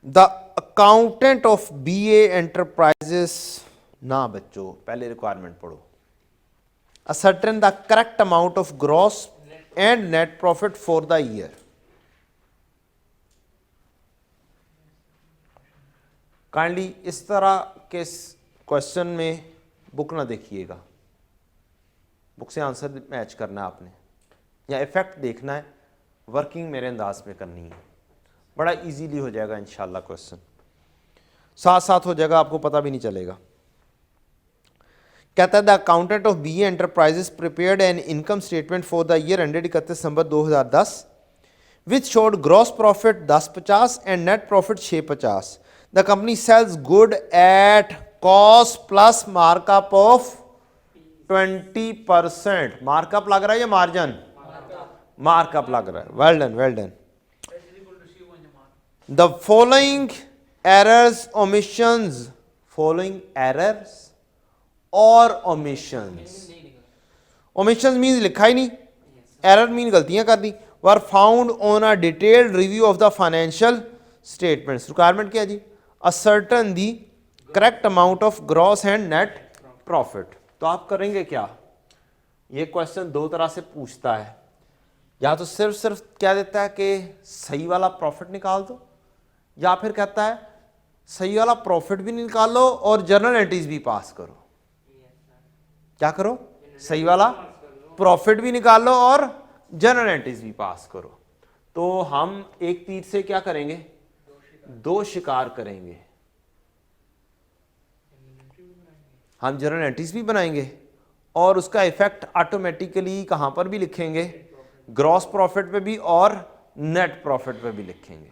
The accountant of BA enterprises, ना बच्चों पहले रिक्वायरमेंट पढ़ो। Ascertain the correct amount of gross and net profit for the year. Kindly इस तरह के क्वेश्चन में बुक ना देखिएगा, बुक से आंसर मैच करना है आपने, या इफेक्ट देखना है, वर्किंग मेरे अंदाज में करनी है, बड़ा इजीली हो जाएगा इंशाल्लाह। क्वेश्चन साथ साथ हो जाएगा, आपको पता भी नहीं चलेगा। कहता है the accountant of BA enterprises prepared an income statement for the year ended 31 December 2010 which showed gross profit 1050 and net profit 650। The company sells good at cost plus markup of 20%। Markup लग रहा है या margin? Markup लग रहा है। Well done, well done. The following errors omissions, following errors और omissions, omissions mean लिखा ही नहीं, एरर मीन गलतियां कर दी, were found on a detailed review of the financial statements. Requirement क्या है जी? Ascertain the correct amount of gross and net profit. तो आप करेंगे क्या? ये क्वेश्चन दो तरह से पूछता है, या तो सिर्फ क्या देता है कि सही वाला प्रॉफिट निकाल दो, या फिर कहता है सही वाला प्रॉफिट भी निकालो और जर्नल एंट्रीज भी पास करो। क्या करो? सही वाला प्रॉफिट भी निकालो और जर्नल एंट्रीज भी पास करो। तो हम एक तीर से क्या करेंगे? दो शिकार करेंगे। हम जर्नल एंट्रीज भी बनाएंगे और उसका इफेक्ट ऑटोमेटिकली कहां पर भी लिखेंगे? ग्रॉस प्रॉफिट पे भी और नेट प्रॉफिट पे भी लिखेंगे।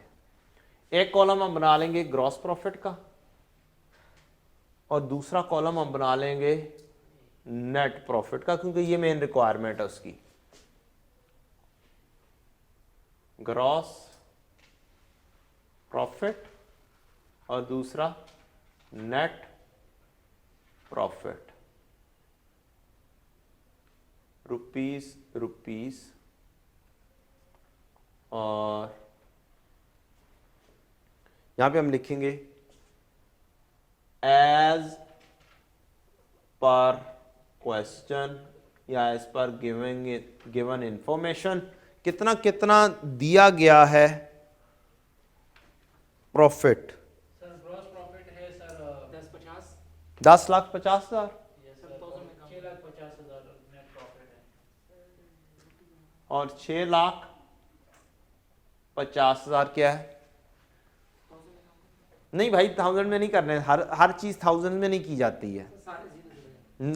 एक कॉलम हम बना लेंगे ग्रॉस प्रॉफिट का और दूसरा कॉलम हम बना लेंगे नेट प्रॉफिट का, क्योंकि ये मेन रिक्वायरमेंट है उसकी। ग्रॉस प्रॉफिट और दूसरा नेट प्रॉफिट, रुपीस और यहां पे हम लिखेंगे एज पर क्वेश्चन या एज पर गिवन इंफॉर्मेशन कितना कितना दिया गया है प्रॉफिट। सर ग्रॉस प्रॉफिट है सर 10,50,000 6,50,000 नेट प्रॉफिट है और 6,50,000 क्या है? नहीं भाई, 1000 में नहीं करने, हर चीज 1000 में नहीं की जाती है।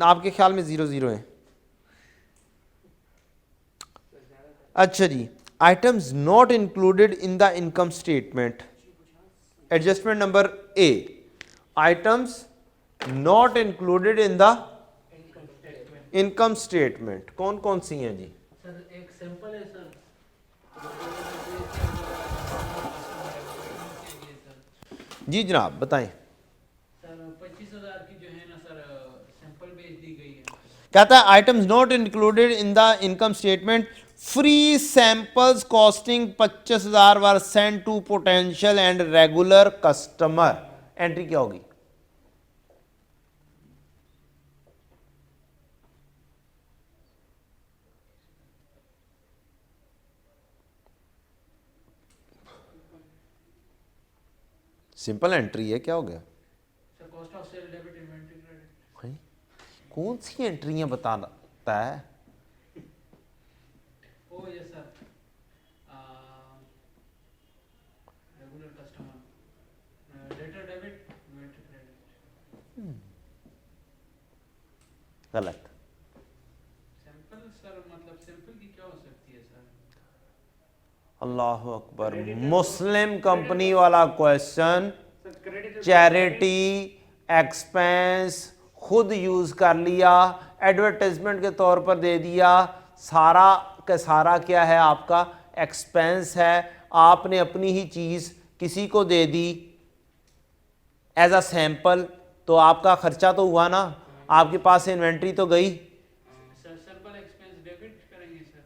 आपके ख्याल में 0 है। अच्छा जी, items not included in the income statement. Adjustment number A, items not included in the income statement कौन कौन सी हैं जी? सर एक सिंपल है सर, जी जनाब बताएं। सर 25,000 की जो है ना सर सिंपल बेच दी गई है। कहता है items not included in the income statement, free samples costing 25,000 were send to potential and regular customer. Entry क्या होगी? सिंपल एंट्री है, क्या हो गया? Sir cost of sale debit inventory credit. कौन सी एंट्रियां बताता है? Oh yes sir, regular customer letter debit inventory credit. गलत। सिंपल सर, मतलब सिंपल की क्या हो सकती है सर? अल्लाह अकबर, मुस्लिम कंपनी वाला क्वेश्चन, चैरिटी एक्सपेंस खुद यूज कर लिया, एडवर्टाइजमेंट के तौर पर दे दिया, सारा का सारा क्या है आपका? एक्सपेंस है। आपने अपनी ही चीज किसी को दे दी एज अ सैंपल, तो आपका खर्चा तो हुआ ना, आपके पास से इन्वेंट्री तो गई। सर सिंपल एक्सपेंस डेबिट करेंगे सर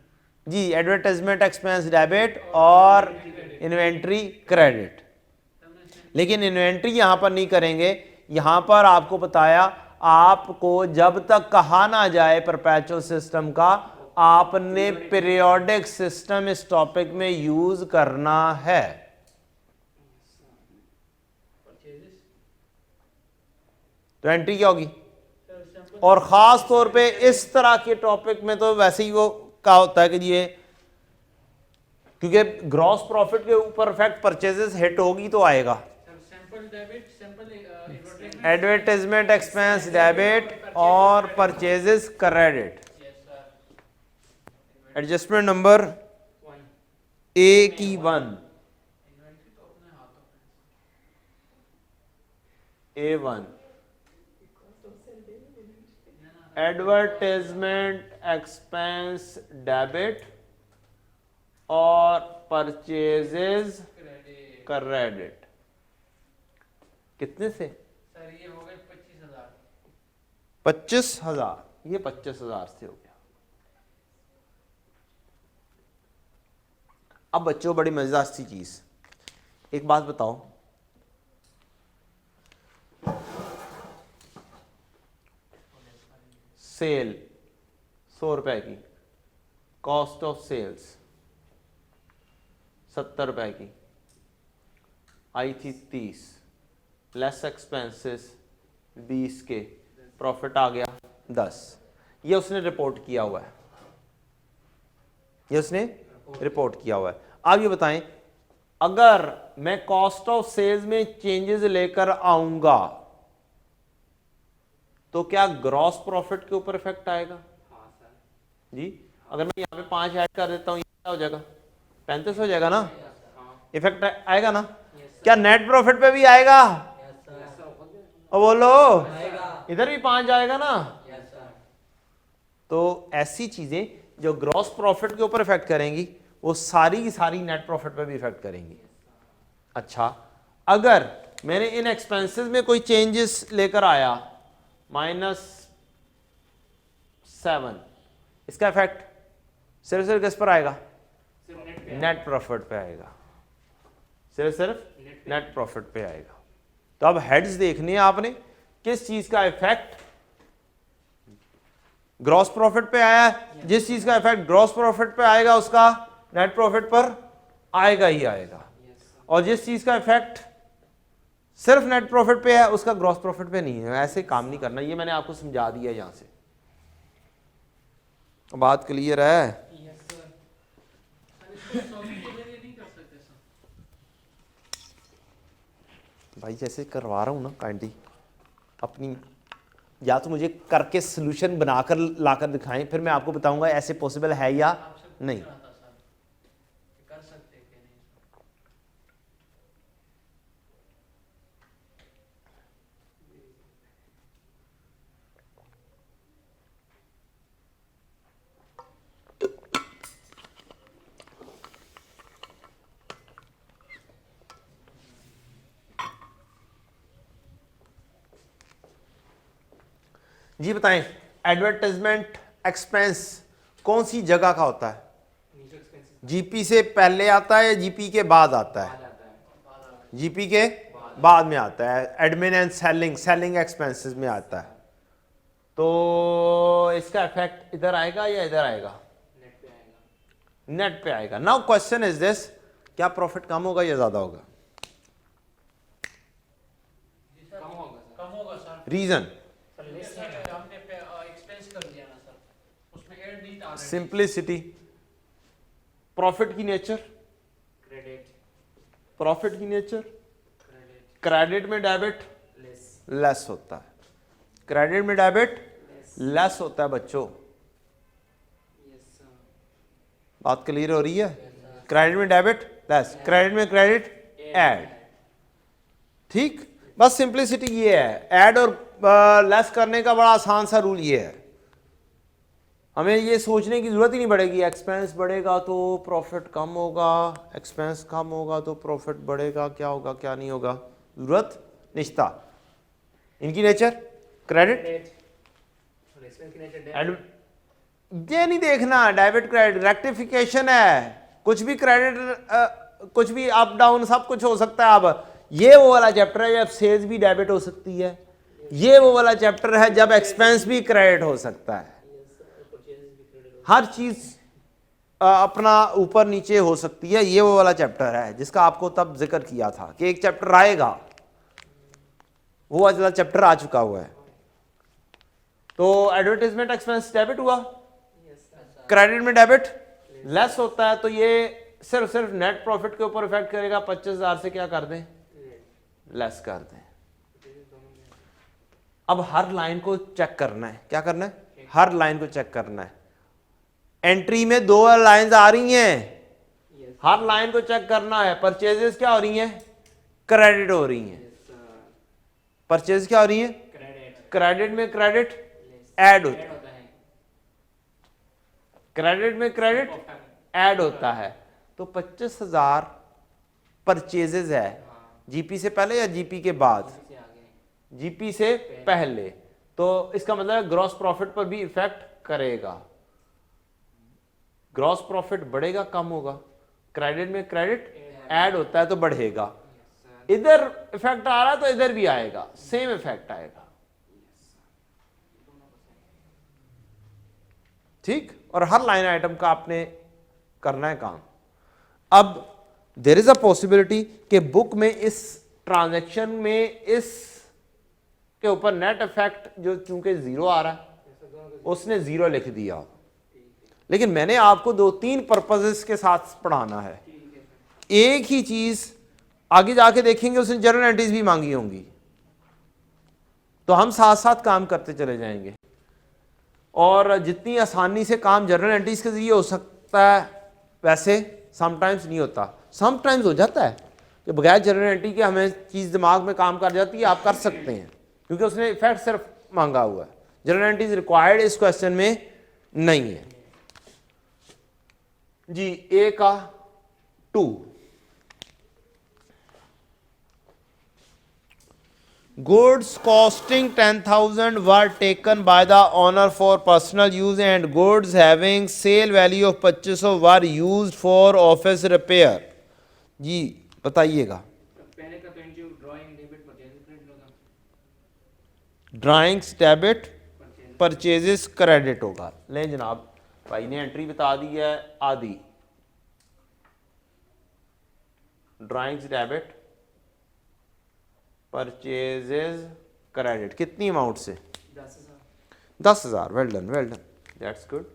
जी, एडवर्टाइजमेंट एक्सपेंस डेबिट और इन्वेंट्री क्रेडिट। लेकिन इन्वेंट्री यहां पर नहीं करेंगे। यहां पर आपको बताया, आपको जब तक कहा ना जाए परपेचुअल सिस्टम का, आपने पीरियोडिक सिस्टम इस टॉपिक में यूज करना है। परचेजेस तो एंट्री क्या होगी? सर सैंपल और खास तौर पे इस तरह के टॉपिक में तो वैसे ही वो क्या होता है कि ये, क्योंकि ग्रॉस प्रॉफिट के ऊपर इफेक्ट परचेजेस हिट होगी तो आएगा। Sir sample debit sample advertisement expense debit और purchases credit. Yes sir adjustment number 1 A की 1, इन्वेंट्री तो अपने हाथों में A1 एडवर्टाइजमेंट एक्सपेंस डेबिट और परचेजेस क्रेडिट क्रेडिट। कितने से? सर ये हो गए 25,000 25,000। ये 25,000 से हो गया। अब बच्चों बड़ी मजेदार सी चीज, एक बात बताओ, सेल 100 रुपए की, कॉस्ट ऑफ सेल्स 70 रुपए की, आई थी 30, लेस एक्सपेंसेस 20 के, प्रॉफिट आ गया 10। ये उसने रिपोर्ट किया हुआ है, ये उसने रिपोर्ट किया हुआ है। अब ये बताएं, अगर मैं कॉस्ट ऑफ सेल्स में चेंजेस लेकर आऊंगा तो क्या ग्रॉस प्रॉफिट के ऊपर इफेक्ट आएगा? हाँ सर जी, अगर मैं यहाँ पे 5 ऐड कर देता हूँ, ये क्या हो जाएगा? 35 हो जाएगा ना? इफेक्ट आएगा ना? क्या नेट प्रॉफिट पे भी आएगा? और बोलो, इधर भी 5 आएगा ना? तो ऐसी चीजें जो ग्रॉस प्रॉफिट के ऊपर इफेक्ट करेंगी वो सारी की सारी नेट प्रॉफिट पे भी इफेक्ट करेंगी। अच्छा, अगर मैंने इन एक्सपेंसेस में कोई चेंजेस लेकर आया -7, इसका इफेक्ट सिर्फ सिर्फ किस पर आएगा? नेट प्रॉफिट पे आएगा, सिर्फ सिर्फ नेट प्रॉफिट पे आएगा। तो अब हेड्स देखने हैं आपने, किस चीज का इफेक्ट ग्रॉस प्रॉफिट पे आया है। जिस चीज का इफेक्ट ग्रॉस प्रॉफिट पे आएगा उसका नेट प्रॉफिट पर आएगा ही आएगा, और जिस चीज का इफेक्ट सिर्फ नेट प्रॉफिट पे है उसका ग्रॉस प्रॉफिट पे नहीं है। ऐसे काम नहीं करना, ये मैंने आपको समझा दिया यहां से। बात क्लियर है? यस सर सर इसको सॉल्विंग के जरिए नहीं कर सकते सर? भाई जैसे करवा रहा हूं ना काइंडली, अपनी या तो मुझे करके सोल्यूशन बनाकर लाकर दिखाएं, फिर मैं आपको बताऊंगा ऐसे पॉसिबल है या आपसे नहीं। पूछ रहा था सर कि कर सकते हैं कि नहीं। जी बताएं, एडवर्टाइजमेंट एक्सपेंस कौन सी जगह का होता है? जीपी से पहले आता है या जीपी के बाद आता है? जीपी के बाद में आता है। एडमिन एंड सेलिंग एक्सपेंसेस में आता है। तो इसका इफेक्ट इधर आएगा या इधर आएगा? नेट पे आएगा। नाउ क्वेश्चन इज दिस, क्या प्रॉफिट कम होगा या ज्यादा होगा? कम होगा सर। रीजन? हमने एक्सपेंस कर दिया ना सर, उसमें ऐड नहीं था। सिंप्लिसिटी। प्रॉफिट की नेचर? क्रेडिट प्रॉफिट की नेचर? क्रेडिट क्रेडिट में डेबिट लेस होता है। क्रेडिट में डेबिट लेस होता है बच्चों। यस सर बात क्लियर हो रही है? क्रेडिट में डेबिट लेस, क्रेडिट में क्रेडिट ऐड। ठीक, बस सिंप्लिसिटी ये है। ऐड और लेस करने का बड़ा आसान सा रूल ये है। हमें ये सोचने की जरूरत ही नहीं पड़ेगी एक्सपेंस बढ़ेगा तो प्रॉफिट कम होगा, एक्सपेंस कम होगा तो प्रॉफिट बढ़ेगा, क्या होगा क्या नहीं होगा, जरूरत निश्ता। इनकी नेचर क्रेडिट, ये नहीं देखना डेबिट क्रेडिट, रेक्टिफिकेशन है। कुछ भी क्रेडिट कुछ भी अप डाउन सब कुछ हो सकता है। अब ये वो वाला चैप्टर है जब सेल्स भी डेबिट हो सकती है, ये वो वाला चैप्टर है जब एक्सपेंस भी क्रेडिट हो सकता है। हर चीज अपना ऊपर नीचे हो सकती है। ये वो वाला चैप्टर है जिसका आपको तब जिक्र किया था कि एक चैप्टर आएगा, वो वाला चैप्टर आ चुका हुआ है। तो एडवर्टाइजमेंट एक्सपेंस डेबिट हुआ, क्रेडिट में डेबिट लेस होता है, तो ये सिर्फ नेट प्रॉफिट के ऊपर इफेक्ट करेगा। 25,000 से क्या कर दें, लेस कर दें। अब हर लाइन को चेक करना है, क्या करना है, हर लाइन को चेक करना है। एंट्री में 2 लाइंस आ रही हैं, हर लाइन को चेक करना है। परचेजेस क्या हो रही हैं, क्रेडिट हो रही हैं। परचेज क्या हो रही है, क्रेडिट में क्रेडिट ऐड होता है, क्रेडिट में क्रेडिट ऐड होता है। तो 25,000 परचेजेस है, जीपी से पहले या जीपी के बाद, जीपी से पहले। तो इसका मतलब ग्रॉस प्रॉफिट पर भी इफेक्ट करेगा। ग्रॉस प्रॉफिट बढ़ेगा कम होगा, क्रेडिट में क्रेडिट ऐड होता है तो बढ़ेगा। इधर इफेक्ट आ रहा है तो इधर भी आएगा, सेम इफेक्ट आएगा। ठीक, और हर लाइन आइटम का आपने करना है काम। अब देयर इज अ पॉसिबिलिटी कि बुक में इस ट्रांजैक्शन में इस के ऊपर नेट इफेक्ट जो चूंकि 0 आ रहा है उसने 0 लिख दिया, लेकिन मैंने आपको 2-3 पर्पसेस के साथ पढ़ाना है। एक ही चीज आगे जाके देखेंगे उसने जर्नल एंट्रीज भी मांगी होंगी, तो हम साथ साथ काम करते चले जाएंगे। और जितनी आसानी से काम जर्नल एंट्रीज के जरिए हो सकता है वैसे समटाइम्स नहीं होता। समटाइम्स हो जाता है कि बगैर जर्नल एंट्री के हमें चीज़ दिमाग में काम कर जाती है, आप कर सकते हैं क्योंकि उसने इफेक्ट सिर्फ मांगा हुआ है। जर्नल एंट्रीज रिक्वायर्ड इस क्वेश्चन में नहीं है जी। ए का 2, goods costing 10,000 were taken by the owner for personal use and goods having sale value of 2500 were used for office repair। जी बताइएगा। पहले का तो entry drawing debit purchase credit होगा, ड्राइंग्स डेबिट परचेजेस क्रेडिट होगा। लें जनाब, भाई ने एंट्री बता दी है आदि, ड्राइंग्स डेबिट परचेजेस क्रेडिट कितनी अमाउंट से, 10,000। Well done, well done, that's good.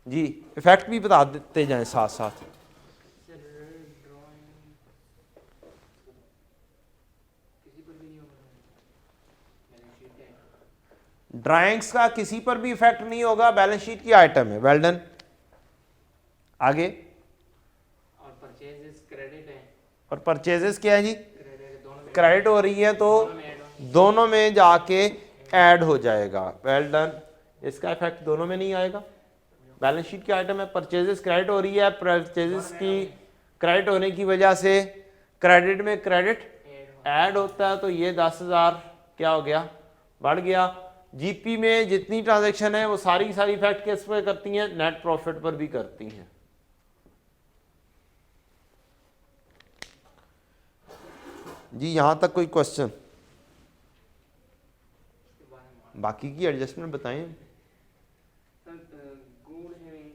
जी इफेक्ट भी बता देते जाएं साथ साथ। ड्राइंग्स का किसी पर भी इफेक्ट नहीं होगा, बैलेंस शीट की आइटम है। वेल डन, आगे। और परचेजेस क्रेडिट है, और परचेजेस क्या है जी, क्रेडिट क्रेडिट हो रही है तो दोनों में जाके ऐड हो जाएगा। वेल डन, इसका इफेक्ट दोनों में नहीं आएगा। बैलेंस शीट की आइटम है, परचेजेस क्रेडिट हो रही है, परचेजेस की क्रेडिट होने की वजह से क्रेडिट में क्रेडिट ऐड होता है, तो ये 10,000 क्या हो गया, बढ़ गया। जीपी में जितनी ट्रांजैक्शन है वो सारी की सारी इफेक्ट किस पे करती हैं, नेट प्रॉफिट पर भी करती हैं। जी यहां तक कोई क्वेश्चन, बाकी की एडजस्टमेंट बताएं। Good having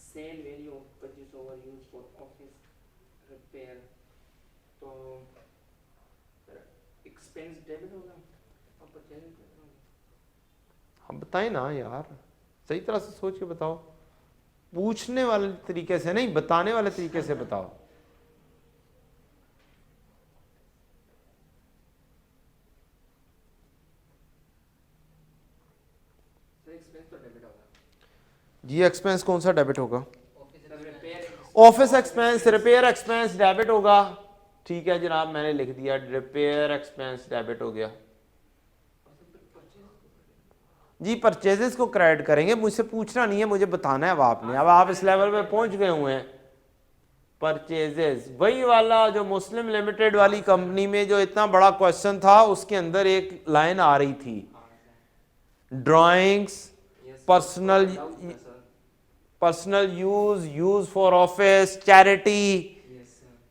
sale value of 25 over use for office repair, तो एक्सपेंस डेबिट होगा और परचेज क्रेडिट होगा। हम बताएं ना यार, सही तरह से सोच के बताओ, पूछने वाले तरीके से नहीं, बताने वाले तरीके से बताओ। जी एक्सपेंस कौन सा डेबिट होगा, office expense, repair expense debit होगा। ठीक है जनाब, मैंने लिख दिया रिपेयर एक्सपेंस डेबिट हो गया जी। परचेजेस को क्रेडिट करेंगे, मुझसे पूछना नहीं है, मुझे बताना है अब आपने। अब आप इस लेवल पे पहुंच गए हुए हैं। परचेजेस वही वाला जो मुस्लिम लिमिटेड वाली कंपनी में जो इतना बड़ा क्वेश्चन था, उसके अंदर एक लाइन आ रही थी, drawings personal use, use for office, charity,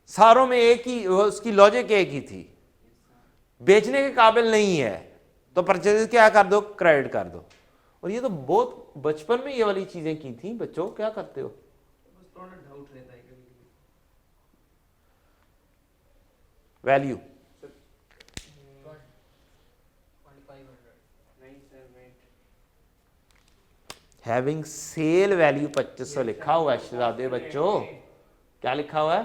सारों में एक ही उसकी लॉजिक एक ही थी, बेचने के काबिल नहीं है तो परचेज क्या कर दो, क्रेडिट कर दो। और ये तो बहुत बचपन में ये वाली चीजें की थी बच्चों, क्या करते हो? बस थोड़ा डाउट रहता है कभी कभी। वैल्यू 2500 हैविंग सेल वैल्यू 2500 लिखा हुआ है शहजादे बच्चों, क्या लिखा हुआ है?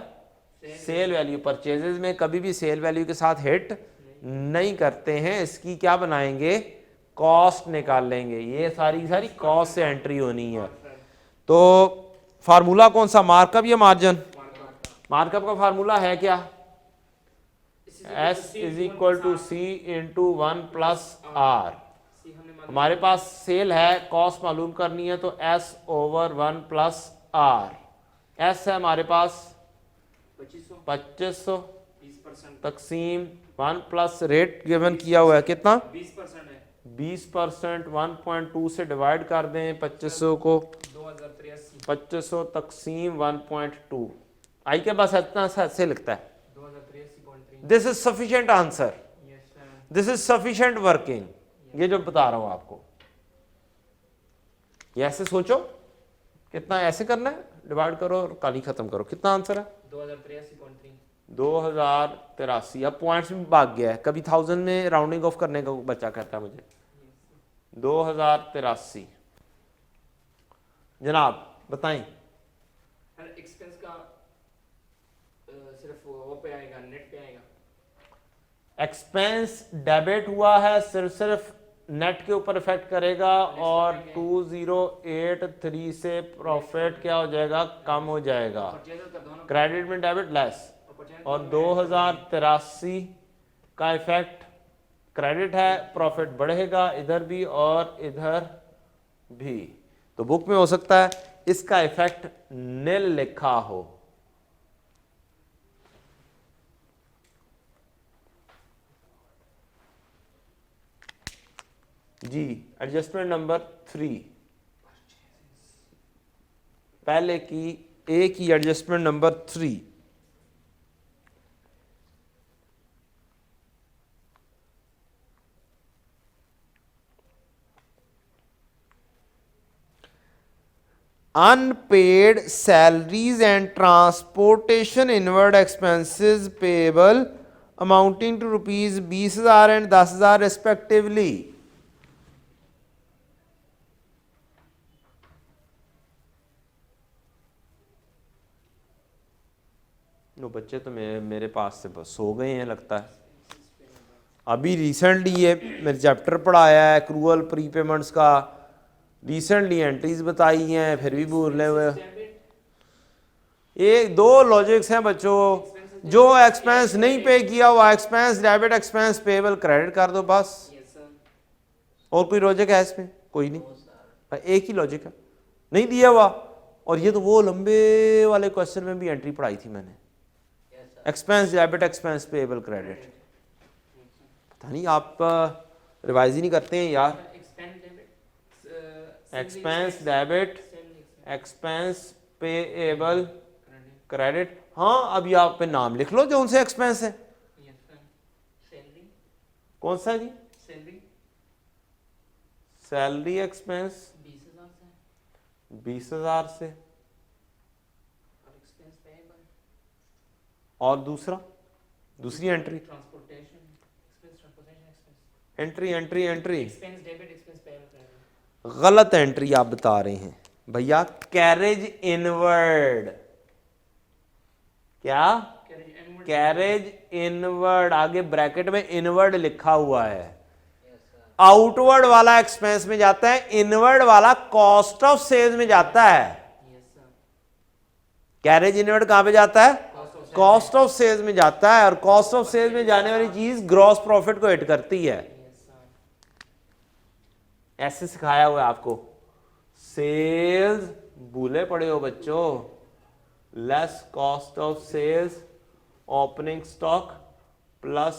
Cell value. परचेजेस में कभी भी सेल वैल्यू के साथ हिट नहीं करते हैं, इसकी क्या बनाएंगे, कॉस्ट निकाल लेंगे। ये सारी सारी कॉस्ट से एंट्री होनी है। तो फार्मूला कौन सा, मार्कअप या मार्जिन? मार्कअप का फार्मूला है क्या? S is equal to C into 1 plus R. हमारे पास सेल है, कॉस्ट मालूम करनी है तो S over 1 plus R. S है हमारे पास 2500 तकसीम 1 प्लस रेट गिवन किया हुआ है कितना, 20% है, 20%। 1.2 से डिवाइड कर दें 2500 को, 2083 2500 तकसीम 1.2। आई के पास इतना से लिखता है। 2083.3। This is sufficient answer, yes sir. This is sufficient working. ये जो बता रहा हूं आपको, ये ऐसे सोचो, कितना ऐसे करना है, डिवाइड करो और कहानी खत्म करो। कितना आंसर है? 2083.3। 2083। अब पॉइंट्स में भाग गया है, कभी 1000 में राउंडिंग ऑफ करने का बच्चा कहता है मुझे। 2083 जनाब बताएं। सर एक्सपेंस का सिर्फ वो पे आएगा, नेट पे आएगा। एक्सपेंस डेबिट हुआ है, सिर्फ नेट के ऊपर इफेक्ट करेगा, और 2083 से प्रॉफिट क्या हो जाएगा, कम हो जाएगा। परचेजर का दोनों क्रेडिट में डेबिट लेस, परचेजर और 2083 का इफेक्ट क्रेडिट है, प्रॉफिट बढ़ेगा इधर भी और इधर भी। तो बुक में हो सकता है इसका इफेक्ट निल लिखा हो। जी एडजस्टमेंट नंबर 3, पहले की ए की adjustment number 3। Unpaid salaries and transportation inward expenses payable amounting to rupees 20,000 and 10,000 respectively. No बच्चे तो मेरे पास से बस सो गए हैं लगता है। अभी रिसेंटली ये मेरे चैप्टर पढ़ाया है क्रूअल प्रीपेमेंट्स का, रिसेंटली एंट्रीज बताई हैं, फिर भी भूले हुए। एक दो लॉजिक्स हैं बच्चों, जो एक्सपेंस नहीं पे किया हुआ expense debit, expense payable credit कर दो बस। और कोई लॉजिक है इसमें? कोई नहीं, एक ही लॉजिक है, नहीं दिया हुआ। और ये तो वो लंबे वाले क्वेश्चन में भी एंट्री पढ़ाई थी मैंने, expense debit, expense payable credit. पता नहीं आप रिवाइज ही नहीं करते हैं यार। Expense debit, expense payable credit. हाँ अभी आप पे नाम लिख लो जो उनसे एक्सपेंस है। कौन सा है जी? सैलरी एक्सपेंस 20,000 से, और दूसरी एंट्री एंट्री गलत एंट्री आप बता रहे हैं भैया। कैरेज इनवर्ड, क्या कैरेज इनवर्ड, आगे ब्रैकेट में इनवर्ड लिखा हुआ है। आउटवर्ड वाला एक्सपेंस में जाता है, इनवर्ड वाला कॉस्ट ऑफ सेल्स में जाता है। कैरेज इनवर्ड कहां पे जाता है? कॉस्ट ऑफ सेल्स में जाता है, और कॉस्ट ऑफ सेल्स में जाने वाली चीज ग्रॉस प्रॉफिट को हिट करती है। ऐसे सिखाया हुआ है आपको। सेल्स भूले पड़े हो बच्चों, less cost of sales opening stock plus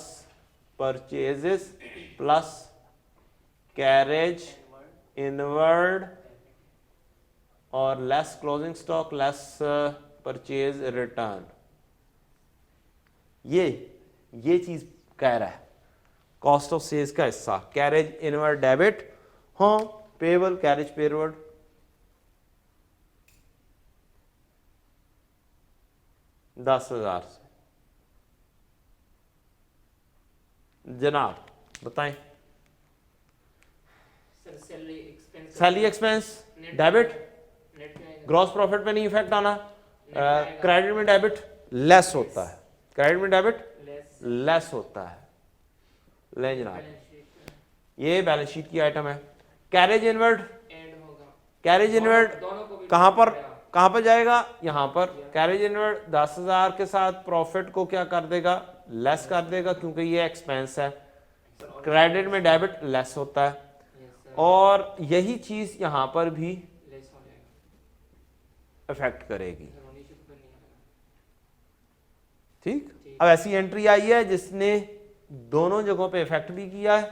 purchases plus carriage inward और less closing stock, less purchase return, ये चीज कह रहा है कॉस्ट ऑफ सेल्स का हिस्सा। कैरेज इनवर्ड डेबिट, हाँ पेबल कैरेज पेरवर्ड, $10,000 से। जनाब बताएं। Salary expense debit, gross profit पे नहीं इफेक्ट आना। क्रेडिट में डेबिट लेस होता है, क्रेडिट में डेबिट लेस होता है। ले जनाब, ये बैलेंस शीट की आइटम है। कैरेज इनवर्ड, कैरेज इनवर्ड कहां पर जाएगा, यहां पर। कैरेज इनवर्ड 10,000 के साथ प्रॉफिट को क्या कर देगा, लेस कर देगा, क्योंकि ये एक्सपेंस है। क्रेडिट में डेबिट लेस होता है, और यही चीज यहां पर भी इफेक्ट करेगी। ठीक, अब ऐसी एंट्री आई है जिसने दोनों जगहों पे इफेक्ट भी किया है,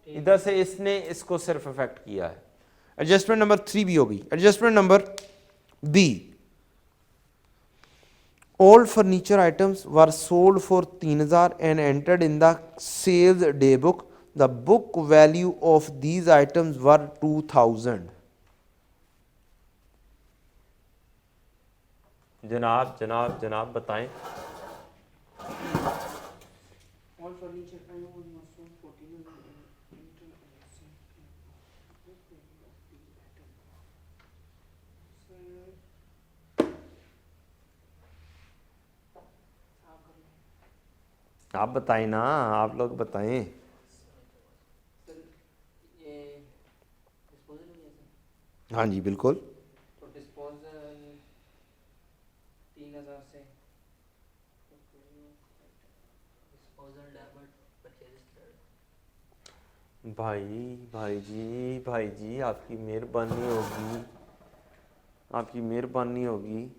इधर से इसने इसको सिर्फ इफेक्ट किया है। एडजस्टमेंट नंबर 3 भी होगी। Adjustment number B, old furniture items were sold for 3,000 and entered in the sales day book. The book value of these items were 2,000। जनाब जनाब जनाब बताएं। आप बताएं ना, आप लोग बताएं। हाँ जी बिल्कुल। तो डिस्पोजल 3,000 से, डिस्पोजल डेबिट परचेज क्रेडिट। भाई जी आपकी मेहरबानी होगी, आपकी मेहरबानी होगी।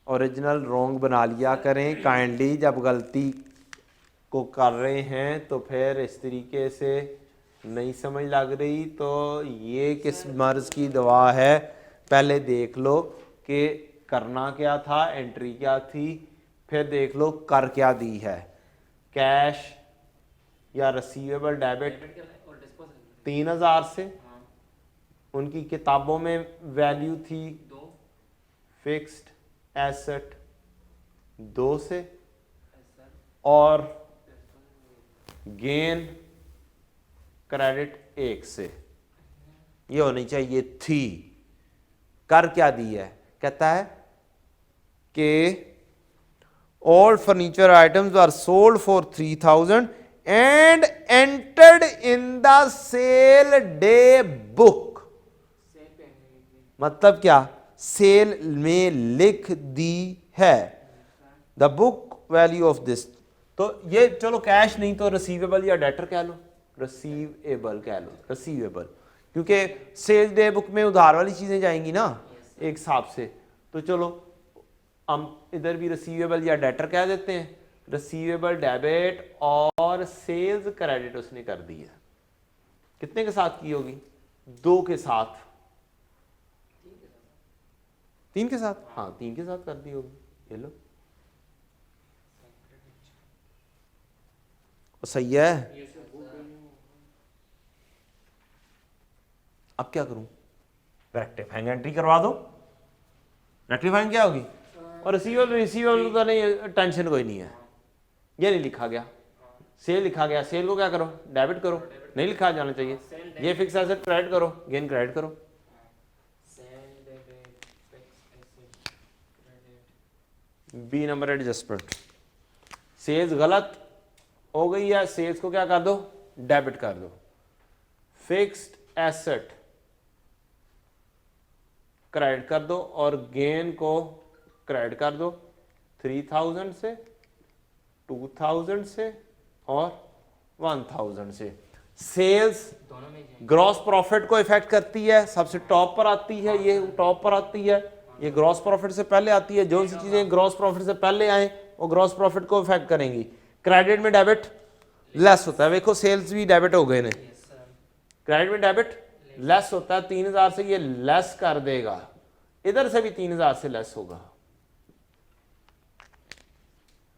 ओरिजिनल रॉन्ग बना लिया करें काइंडली, जब गलती को कर रहे हैं तो फिर इस तरीके से नहीं समझ लग रही तो ये किस मर्ज की दवा है, पहले देख लो कि करना क्या था, एंट्री क्या थी, फिर देख लो कर क्या दी है। कैश या रिसीवेबल डेबिट 3,000 से, उनकी किताबों में वैल्यू थी 2, फिक्स्ड एसेट 2 से, और गेन क्रेडिट 1 से। ये होनी चाहिए थी। कर क्या दी है, कहता है कि all furniture items are sold for 3,000 and entered in the sale day book. मतलब क्या, सेल में लिख दी है the book value of this. तो ये चलो कैश नहीं तो रिसीवेबल या डेटर कह लो, रिसीवेबल कह लो, रिसीवेबल, क्योंकि सेल्स डे बुक में उधार वाली चीजें जाएंगी ना एक हिसाब से। तो चलो हम इधर भी रिसीवेबल या डेटर कह देते हैं। रिसीवेबल डेबिट और सेल्स क्रेडिट उसने कर दी है। कितने के साथ की होगी, 2 के साथ, 3 के साथ, हाँ 3 के साथ कर दी होगी। ये लो सही है। अब क्या करूं, रेक्टिफाइंग एंट्री करवा दो। रेक्टिफाइंग क्या होगी, और रिसीवेबल का नहीं, टेंशन कोई नहीं है, ये नहीं लिखा गया। सेल लिखा गया, सेल को क्या करो, डेबिट करो, नहीं लिखा जाना चाहिए। ये फिक्स एसेट क्रेडिट करो, गेन क्रेडिट करो। B number adjustment. सेल्स गलत हो गई है, सेल्स को क्या कर दो, डेबिट कर दो। फिक्स्ड एसेट क्रेडिट कर दो और गेन को क्रेडिट कर दो 3,000 से, 2,000 से और 1,000 से। सेल्स ग्रॉस प्रॉफिट को इफेक्ट करती है, सबसे टॉप पर आती है, ये टॉप पर आती है, ये ग्रॉस प्रॉफिट से पहले आती है। जो सी चीजें ग्रॉस प्रॉफिट से पहले आए वो ग्रॉस प्रॉफिट को इफेक्ट करेंगी। क्रेडिट में डेबिट लेस होता है, देखो सेल्स भी डेबिट हो गए ने, क्रेडिट में डेबिट लेस होता है 3000 से, ये लेस कर देगा, इधर से भी 3000 से लेस होगा।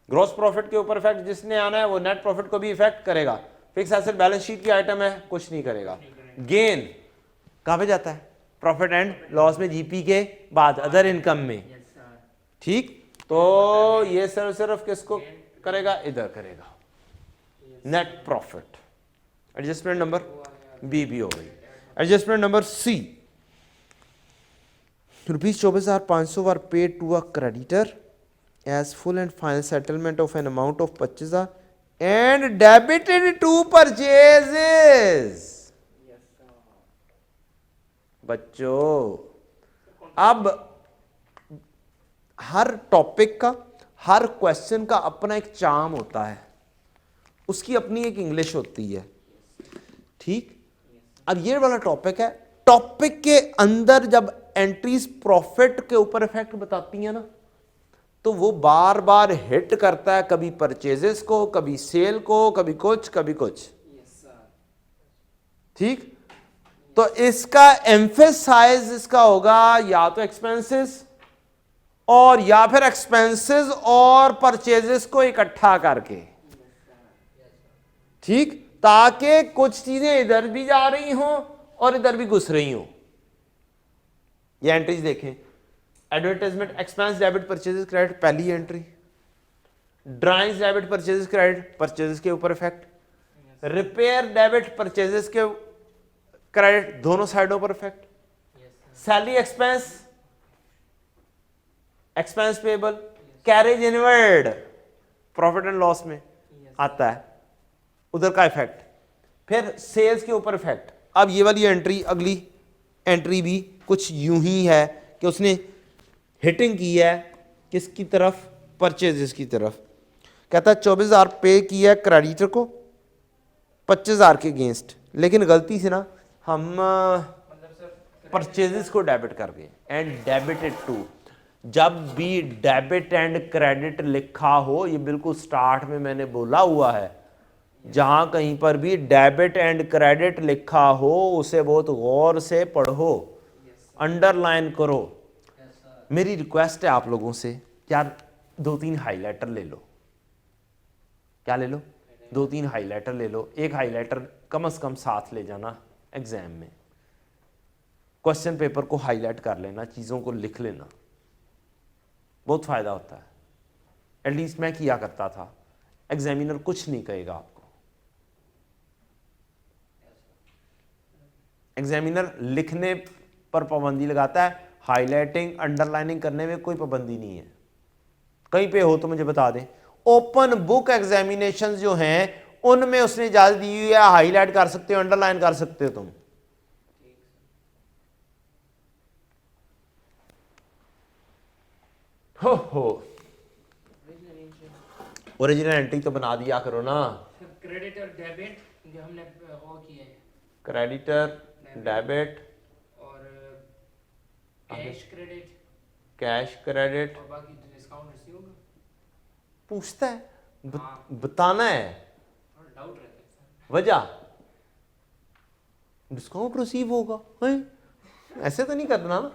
ग्रॉस प्रॉफिट के ऊपर इफेक्ट जिसने आना है वो नेट प्रॉफिट को भी इफेक्ट करेगा। फिक्स एसेट बैलेंस शीट की आइटम है, कुछ नहीं करेगा। गेन कहां पे जाता है? प्रॉफिट एंड लॉस में, जीपी के बाद अदर इनकम में। Yes, sir. ठीक, तो ये सिर्फ किसको करेगा? इधर करेगा, net profit. Adjustment number B भी हो गई। Adjustment number C, ₹24,500 were paid to a creditor as full and final settlement of an amount of 25,000 and debited to purchases। बच्चों अब हर टॉपिक का, हर क्वेश्चन का अपना एक चार्म होता है, उसकी अपनी एक इंग्लिश होती है। ठीक, अब ये वाला टॉपिक है, टॉपिक के अंदर जब एंट्रीज प्रॉफिट के ऊपर इफेक्ट बताती हैं ना, तो वो बार बार हिट करता है, कभी परचेजेस को, कभी सेल को, कभी कुछ कभी कुछ। ठीक, तो इसका एम्फेसाइज इसका होगा या तो एक्सपेंसेस और या फिर एक्सपेंसेस और परचेजेस को इकट्ठा करके। ठीक, ताकि कुछ चीजें इधर भी जा रही हों और इधर भी घुस रही हों। ये एंट्रीज देखें, advertisement expense debit purchases credit पहली entry, drawings debit purchases credit purchases के ऊपर इफेक्ट, रिपेयर डेबिट परचेजेस के क्रेडिट दोनों साइडों पर effect, salary expense expense payable, carriage inward profit and loss में आता है, उधर का इफेक्ट, फिर सेल्स के ऊपर इफेक्ट। अब ये वाली एंट्री, अगली एंट्री भी कुछ यूं ही है कि उसने हिटिंग की है किसकी तरफ? परचेजेस की तरफ। कहता है 24,000 पे किया है क्रेडिटर को 25,000 के अगेंस्ट, लेकिन गलती से ना हम परचेजेस को डेबिट कर गए, एंड डेबिटेड टू। जब भी डेबिट एंड क्रेडिट लिखा हो, ये बिल्कुल स्टार्ट में मैंने बोला हुआ है, जहां कहीं पर भी डेबिट एंड क्रेडिट लिखा हो उसे बहुत गौर से पढ़ो, अंडरलाइन करो। मेरी रिक्वेस्ट है आप लोगों से, यार 2-3 हाइलाइटर ले लो। क्या ले लो? 2-3 हाइलाइटर ले लो। एक हाइलाइटर कम से कम साथ ले जाना एग्जाम में, क्वेश्चन पेपर को हाईलाइट कर लेना, चीज़ों को लिख लेना, बहुत फायदा होता है। एटलीस्ट मैं किया करता था, एग्जामिनर कुछ नहीं कहेगा आपको। एग्जामिनर लिखने पर पाबंदी लगाता है, हाईलाइटिंग अंडरलाइनिंग करने में कोई पाबंदी नहीं है। कहीं पे हो तो मुझे बता दें। ओपन बुक एग्जामिनेशंस जो हैं उनमें उसने इजाजत दी हुई है, हाईलाइट कर सकते हो, अंडरलाइन कर सकते हो तुम। हो ओरिजिनल एंट्री तो बना दिया करो ना। क्रेडिट और डेबिट जो हमने वो किए हैं, क्रेडिटर, डेबिट और कैश क्रेडिट कैश क्रेडिट, और बाकी डिस्काउंट रिसीव होगा। पूछता है, बताना है थोड़ा डाउट रहता है सर। वजह, डिस्काउंट रिसीव होगा है? ऐसे तो नहीं करना ना।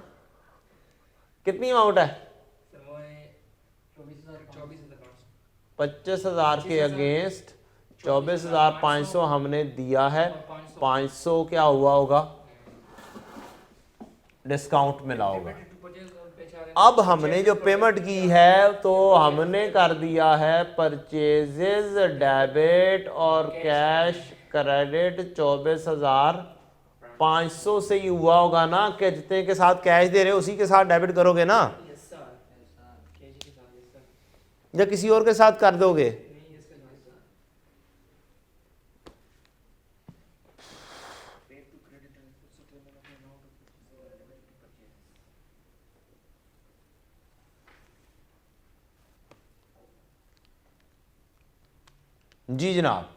कितनी अमाउंट है? सर वो है 24,000 25,000 के अगेंस्ट 24,500 हमने दिया है। 500 क्या हुआ होगा? डिस्काउंट मिला होगा। अब हमने जो पेमेंट की है तो हमने कर दिया है परचेजेस डेबिट और कैश क्रेडिट 24,500 से ही हुआ होगा ना, कि जितने के साथ कैश दे रहे हो उसी के साथ डेबिट करोगे ना, या किसी और के साथ कर दोगे? जी जनाब।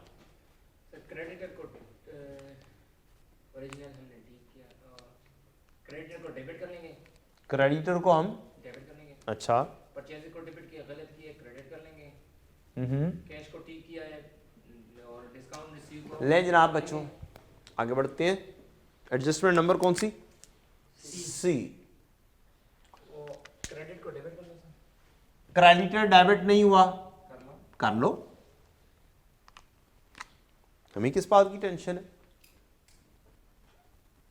क्रेडिटर को ओरिजिनल हमने डी किया, क्रेडिटर को डेबिट कर लेंगे, क्रेडिटर को हम डेबिट कर लेंगे। अच्छा, परचेज को डेबिट किया, गलत किया, क्रेडिट कर लेंगे। कैश को टी किया है और डिस्काउंट रिसीव को ले जनाब बच्चों आगे बढ़ते हैं। एडजस्टमेंट नंबर कौन सी? सी। क्रेडिट को डेबिट कर लो सर। क्रेडिटर डेबिट नहीं हुआ, कर लो, हमें किस बात की टेंशन है?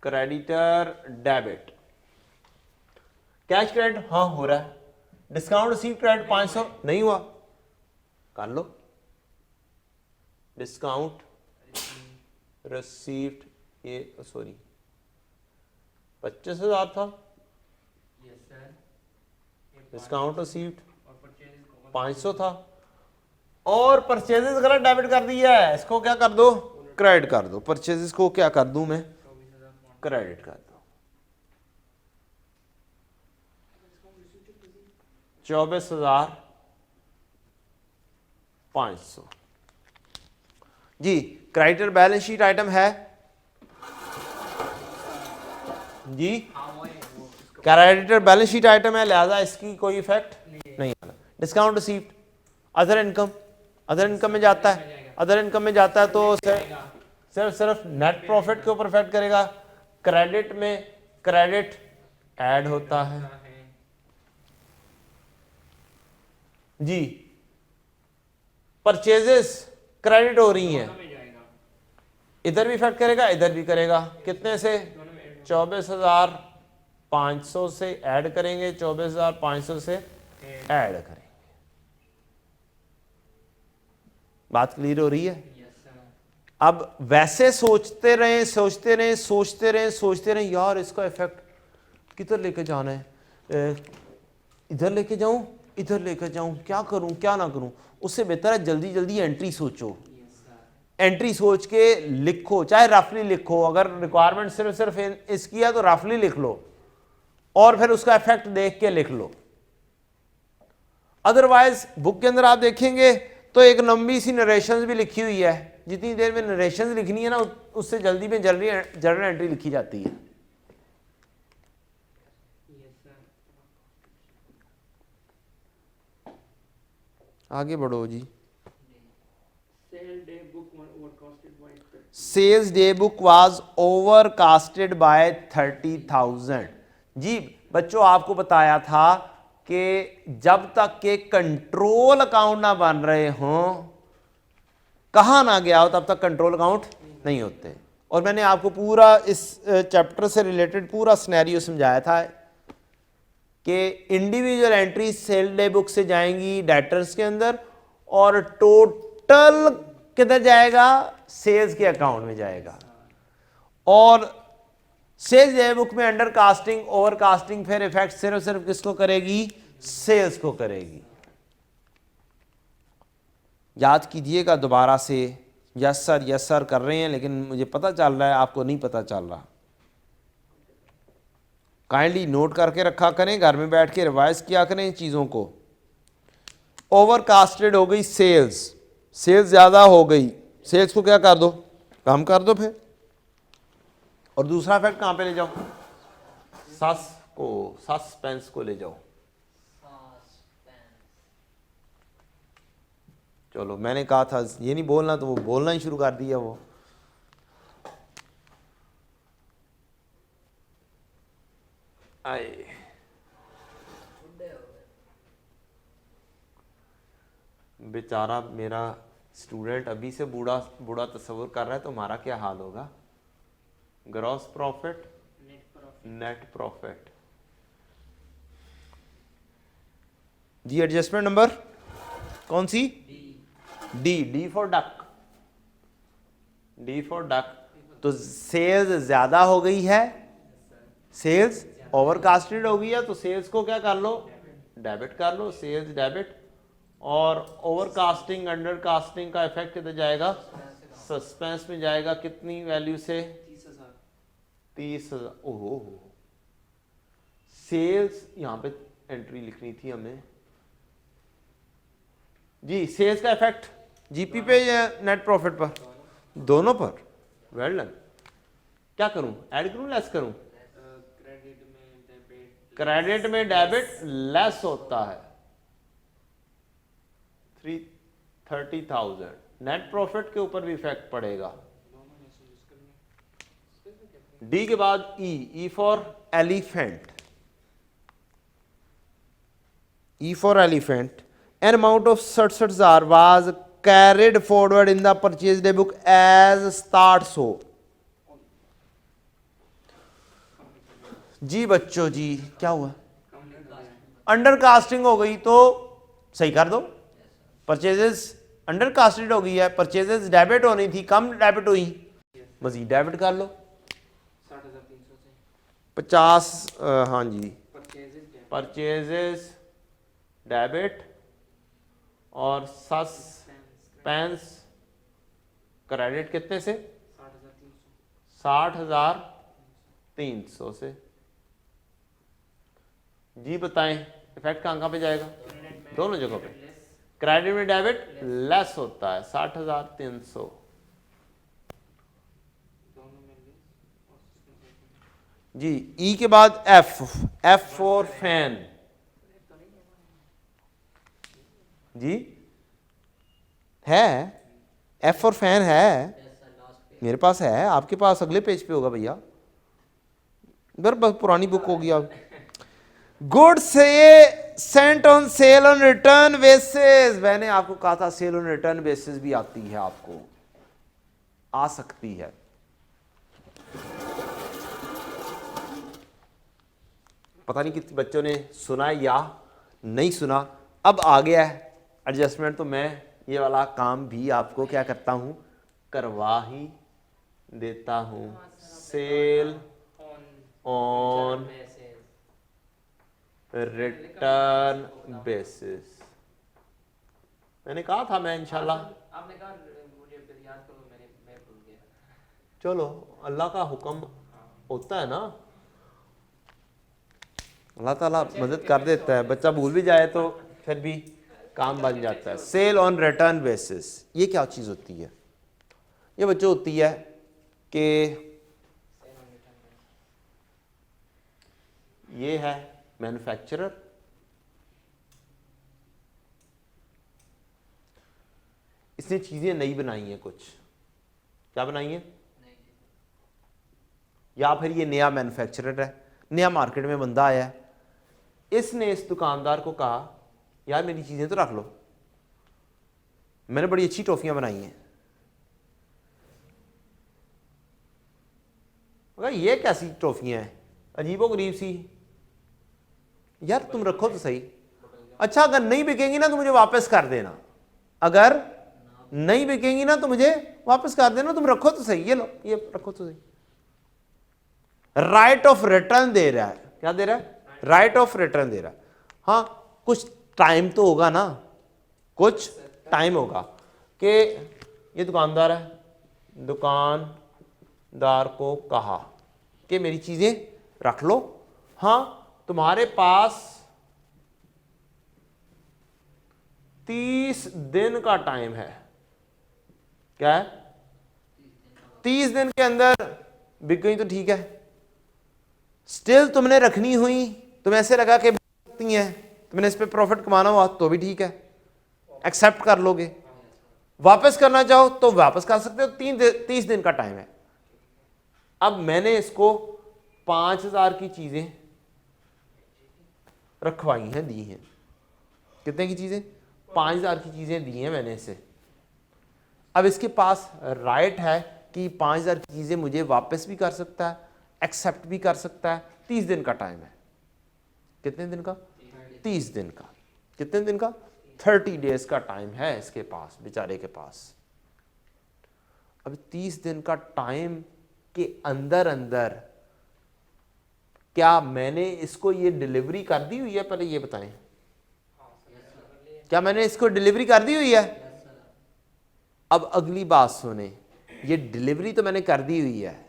क्रेडिटर डेबिट, कैश क्रेडिट हाँ हो रहा है, डिस्काउंट रिसीव क्रेडिट 500 नहीं हुआ, कर लो, डिस्काउंट रिसीव्ड, ये सॉरी 25,000 था, यस सर। डिस्काउंट रिसीव्ड और परचेज 500 था, और परचेजेस गलत डेबिट कर दिया है, इसको क्या कर दो? क्रेडिट कर दो। परचेजेस को क्या कर दूं मैं? 24,000 क्रेडिट कर दो। 24,500 जी। क्रेडिटर बैलेंस शीट आइटम है जी, क्रेडिटर बैलेंस शीट आइटम है, लिहाजा इसकी कोई इफेक्ट नहीं आना। Discount received other income, other income में जाता है, अदर इनकम में जाता है तो सिर्फ नेट प्रॉफिट के ऊपर इफेक्ट करेगा। क्रेडिट में क्रेडिट ऐड होता है जी, परचेजेस क्रेडिट हो रही हैं, इधर भी इफेक्ट करेगा, इधर भी करेगा। कितने से? 24,500 से ऐड करेंगे, 24,500 से ऐड करेंगे। बात क्लियर हो रही है? अब वैसे सोचते रहें, सोचते रहें, सोचते रहें, सोचते रहें, यार इसका इफेक्ट किधर लेके जाना है, इधर लेके जाऊं, इधर लेके जाऊं, क्या करूं, क्या ना करूं। उससे बेहतर है जल्दी जल्दी एंट्री सोचो, एंट्री सोच के लिखो, चाहे रफली लिखो, अगर रिक्वायरमेंट सिर्फ इसकी है तो रफली लिख लो और फिर उसका इफेक्ट देख के लिख लो। अदरवाइज बुक के अंदर आप देखेंगे तो एक लंबी सी नरेशंस भी लिखी हुई है, जितनी देर में नरेशंस लिखनी है ना उससे जल्दी में जर्नल एंट्री लिखी जाती है। आगे बढ़ो जी। Sales day book was over casted by 30,000 जी। बच्चों आपको बताया था कि जब तक के कंट्रोल अकाउंट ना बन रहे हों, कहां ना गया हो, तब तक कंट्रोल अकाउंट नहीं होते। और मैंने आपको पूरा इस चैप्टर से रिलेटेड पूरा सिनेरियो समझाया था कि individual entry cell day book से जाएंगी डेटर्स के अंदर और टोटल किधर जाएगा? सेल्स के अकाउंट में जाएगा। और सेल्स डे बुक में अंडर कास्टिंग ओवर कास्टिंग फिर इफेक्ट सिर्फ किसको करेगी? सेल्स को करेगी। याद कीजिएगा दोबारा से। यस सर कर रहे हैं, लेकिन मुझे पता चल रहा है आपको नहीं पता चल रहा। काइंडली नोट करके रखा करें, घर में बैठ के रिवाइज किया करें इन चीज़ों को। ओवरकास्टेड हो गई सेल्स, सेल्स ज़्यादा हो गई, सेल्स को क्या कर दो? कम कर दो फिर। और दूसरा इफेक्ट कहाँ पे ले जाओ? सस्पेंस को ले जाओ। चलो मैंने कहा था ये नहीं बोलना, तो वो बोलना ही शुरू कर दिया। वो आए बेचारा मेरा स्टूडेंट अभी से बूढ़ा बूढ़ा तस्वुर कर रहा है, तो हमारा क्या हाल होगा? ग्रॉस प्रॉफिट, नेट प्रॉफिट जी। एडजस्टमेंट नंबर कौन सी? D for duck, D for duck. तो सेल्स ज्यादा हो गई है, सेल्स ओवरकास्टेड हो गई है, तो सेल्स को क्या कर लो? डेबिट कर लो, सेल्स डेबिट। और ओवरकास्टिंग अंडर कास्टिंग का इफेक्ट किधर जाएगा? सस्पेंस में जाएगा। कितनी वैल्यू से? 30,000। ओहो, सेल्स यहां पे एंट्री लिखनी थी हमें जी। सेल्स का इफेक्ट जीपी पे या नेट प्रॉफिट पर? दोनों पर। Well done. क्या करूं? ऐड करूं, लेस करूं? क्रेडिट में डेबिट लेस होता है 30,000। नेट प्रॉफिट के ऊपर भी इफेक्ट पड़ेगा। डी के बाद E for elephant, E for elephant, an amount of 67,000 was carried forward in the purchase day book as start so। जी बच्चों जी क्या हुआ, अंडर कास्टिंग हो गई तो सही कर दो, परचेजेस अंडर कास्टेड हो गई है, परचेजेस डेबिट होनी थी, कम डेबिट हुई, मजीद डेबिट कर लो 60,300 से 50, हाँ जी परचेजेस परचेजेस डेबिट और सस्पेंस क्रेडिट कितने से, 60,300 से। जी बताएं इफेक्ट कहाँ पे जाएगा, दोनों जगहों पे, क्रेडिट में डेबिट लेस होता है 60,300। जी ई के बाद एफ फॉर फैन, जी है एफ फॉर फैन है मेरे पास है, आपके पास अगले पेज पे होगा भैया, इधर बस पुरानी बुक होगी आप। गुड्स से Saint on sale on return basis, मैंने आपको कहा था सेल ऑन रिटर्न बेसिस भी आती है, आपको आ सकती है। पता नहीं कितने बच्चों ने सुना या नहीं सुना, अब आ गया है एडजस्टमेंट, तो मैं ये वाला काम भी आपको क्या करता हूं, करवा ही देता हूं। सेल ऑन रिटर्न बेसिस, मैंने कहा था मैं इंशाल्लाह, आपने कहा मुझे फिर याद करो, मैं भूल गया। चलो अल्लाह का हुक्म होता है ना, अल्लाह ताला मदद कर देता है, बच्चा भूल भी जाए तो फिर भी काम बन जाता है। सेल ऑन रिटर्न बेसिस ये क्या चीज़ होती है, ये बच्चों होती है कि ये है मैन्युफैक्चरर, इसने चीज़ें नई बनाई हैं, कुछ क्या बनाई हैं, या फिर ये नया मैन्युफैक्चरर है, नया मार्केट में बंदा आया है, इसने इस दुकानदार को कहा यार मेरी चीज़ें तो रख लो, मैंने बड़ी अच्छी टॉफियां बनाई हैं, मगर ये कैसी टॉफियां हैं अजीबो गरीब सी, यार तुम रखो तो सही, अच्छा अगर नहीं बिकेंगी ना तो मुझे वापस कर देना, अगर नहीं बिकेंगी ना तो मुझे वापस कर देना, तुम रखो तो सही, ये लो ये रखो तो सही। राइट ऑफ रिटर्न दे रहा है, क्या दे रहा है, राइट ऑफ रिटर्न दे रहा है। हाँ कुछ टाइम तो होगा ना, कुछ टाइम होगा कि ये दुकानदार है, दुकानदार को कहा कि मेरी चीजें रख लो, हाँ तुम्हारे पास 30 दिन का टाइम है, क्या है 30 दिन के अंदर बिक गई तो ठीक है, स्टिल तुमने रखनी हुई, तुम्हें ऐसे लगा कि सकती हैं, तुमने इस पे प्रॉफिट कमाना हुआ तो भी ठीक है, एक्सेप्ट कर लोगे, वापस करना चाहो तो वापस कर सकते हो, 30 दिन का टाइम है। अब मैंने इसको 5,000 की चीजें रखवाई हैं, दी हैं, कितने की चीजें, 5,000 की चीजें दी हैं मैंने इसे, अब इसके पास राइट है कि 5,000 की चीजें मुझे वापस भी कर सकता है, एक्सेप्ट भी कर सकता है, 30 दिन का टाइम है, कितने दिन का, 30 दिन का, कितने दिन का, 30 डेज का टाइम है इसके पास, बेचारे के पास। अब 30 दिन का टाइम के अंदर अंदर क्या मैंने इसको ये डिलीवरी कर दी हुई है, पहले ये बताएं, क्या मैंने इसको डिलीवरी कर दी हुई है। अब अगली बात सुने, ये डिलीवरी तो मैंने कर दी हुई है,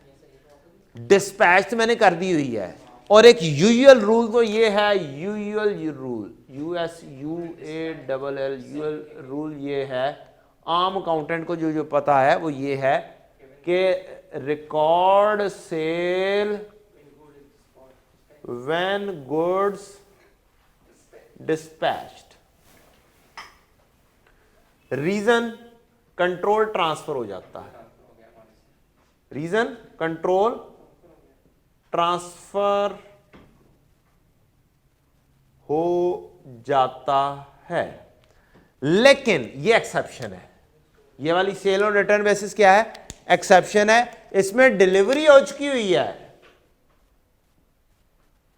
डिस्पैच तो मैंने कर दी हुई है, और एक यूजुअल रूल तो ये है, usual rule, USUALL usual rule ये है, आम अकाउंटेंट को जो पता है वो ये है कि record sale when goods dispatched, reason control transfer हो जाता है, रीजन कंट्रोल ट्रांसफर हो जाता है, लेकिन ये एक्सेप्शन है। ये वाली सेल ऑन रिटर्न बेसिस क्या है? एक्सेप्शन है। इसमें डिलीवरी हो चुकी हुई है,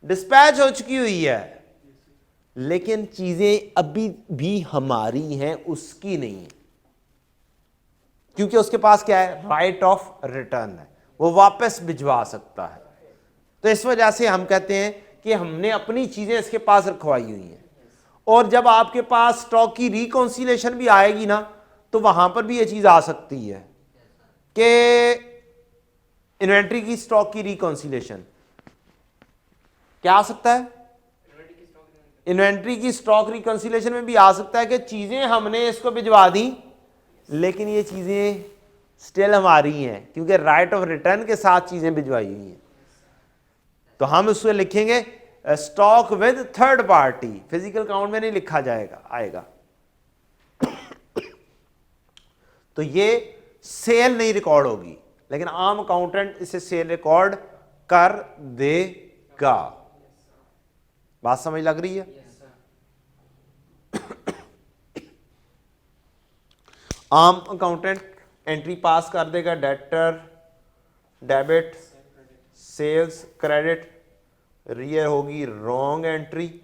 डिस्पैच हो चुकी हुई है, लेकिन चीजें अभी भी हमारी हैं, उसकी नहीं है, क्योंकि उसके पास क्या है? राइट ऑफ रिटर्न है, वो वापस भिजवा सकता है। तो इस वजह से हम कहते हैं कि हमने अपनी चीजें इसके पास रखवाई हुई हैं। और जब आपके पास स्टॉक की रिकॉन्सिलेशन भी आएगी ना, तो वहां पर भी ये चीज आ सकती है कि इन्वेंट्री की स्टॉक की रिकॉन्सिलेशन क्या आ सकता है? इन्वेंट्री की स्टॉक रिकॉन्सिलेशन में भी आ सकता है कि चीजें हमने इसको भिजवा दी, लेकिन ये चीजें स्टिल हमारी हैं, क्योंकि राइट ऑफ रिटर्न के साथ चीजें भिजवाई हुई हैं। तो हम उसको लिखेंगे stock with third party, physical count में नहीं लिखा जाएगा, आएगा। तो ये सेल नहीं रिकॉर्ड होगी, लेकिन आम अकाउंटेंट इसे सेल रिकॉर्ड कर देगा। बात समझ लग रही है? आम अकाउंटेंट एंट्री पास कर देगा, डेटर, डेबिट, सेल्स, क्रेडिट। ये होगी रॉन्ग एंट्री,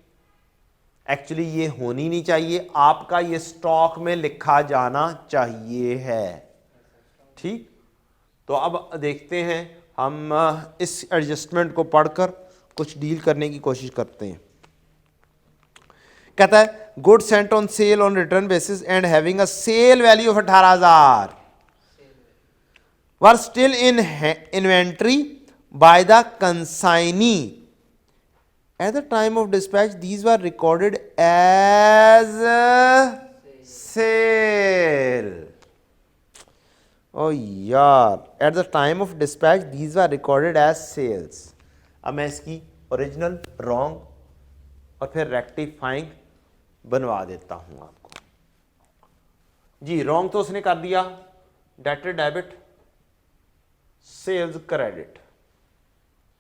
एक्चुअली ये होनी नहीं चाहिए, आपका ये स्टॉक में लिखा जाना चाहिए है। ठीक, तो अब देखते हैं हम इस एडजस्टमेंट को पढ़कर कुछ डील करने की कोशिश करते हैं। कहता है good sent on sale on return basis and having a sale value of 18,000 were still in inventory by the consignee at the time of dispatch. These were recorded as sale. Oh यार, at the time of dispatch these were recorded as sales. अब मैं इसकी original, wrong और फिर rectifying बनवा देता हूं आपको। जी, रॉन्ग तो उसने कर दिया, डेटर डेबिट, सेल्स क्रेडिट,